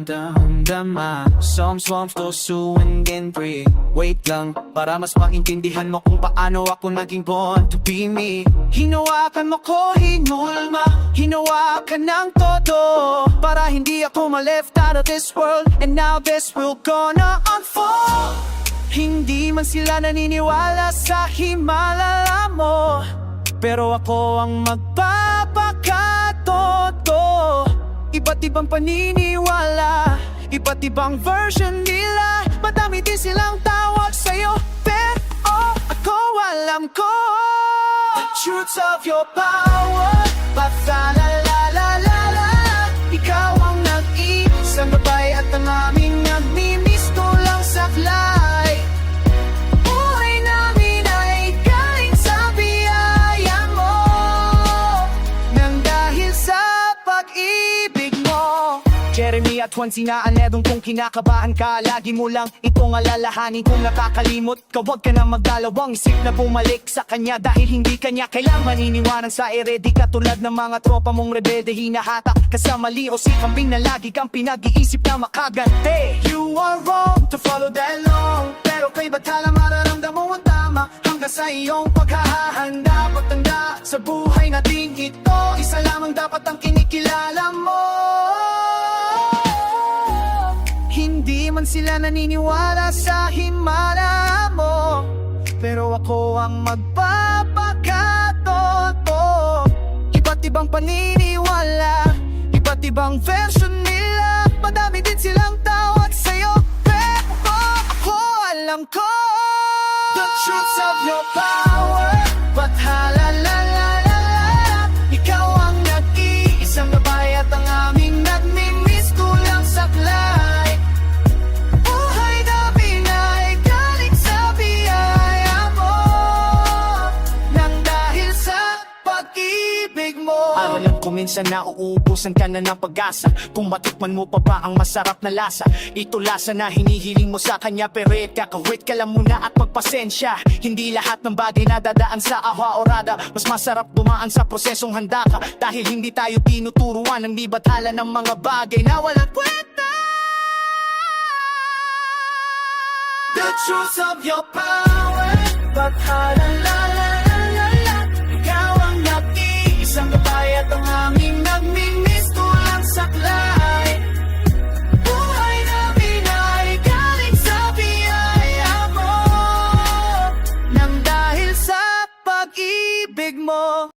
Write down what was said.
damdama Some swamps to and again free. Wait lang, para mas maintindihan mo kung paano ako naging born to be me. Hinawakan mo ko, hinulma, hinawakan ng todo, para hindi ako ma-left out of this world. And now this will gonna unfold. Hindi man sila naniniwala sa himala mo, pero ako ang magpapakatoto. Iba't ibang paniniwala, iba't ibang version nila. Madami din silang tawag sa'yo, pero ako alam ko the truths of your power. Pa-fa-la-la-la-la-la. Ikaw ang nag-iisang gabay at ang aming nagmimisto lang saklay. Buhay namin ay galing sa biyaya mo, nang dahil sa pag-ibig mo. Jeremy at Juan sinaanedong kung kinakabahan ka, lagi mo lang itong alalahanin. Kung nakakalimot ka, huwag ka na magdalawang isip na bumalik sa kanya, dahil hindi kanya kailangan maniniwanan sa ere. Di katulad ng mga tropa mong rebelde, hinahatak ka sa mali o si kambing na lagi kang pinag-iisip na makagante. You are wrong to follow that law, pero kay batala mararamdam mo ang tama. Hanggang sa iyong paghahanda, pagtanda sa buhay natin ito, isa lamang dapat ang kinikilala mo. Hindi man sila naniniwala sa himala mo, pero ako ang magpapakatoto. Iba't ibang paniniwala, iba't ibang version nila. Madami din silang tawag sa'yo, pero ako alam ko the truths of your power. But la-la-la-la-la, ikaw ang nag-iisang gabay at ang aming nagmimiss kulang saklay. Buhay namin ay galing sa biyaya mo, nang dahil sa pag-ibig mo. Alam ko minsan nauubusan ka na ng pag-asa, kung matikman mo pa ba ang masarap na lasa. Ito lasa na hinihiling mo sa kanya, pero kakawit ka lang muna at magpasensya. Hindi lahat ng bagay na dadaan sa ahwa o rada, mas masarap dumaan sa prosesong handa ka, dahil hindi tayo tinuturuan ng di batala ng mga bagay na walang kwenta. The truths of your power, but la-la-la-la-la-la. Ikaw ang nag-iisang gabay at ang aming nagmimiss tulang saklay. Buhay namin ay galing sa biyaya mo, nang dahil sa pag-ibig mo.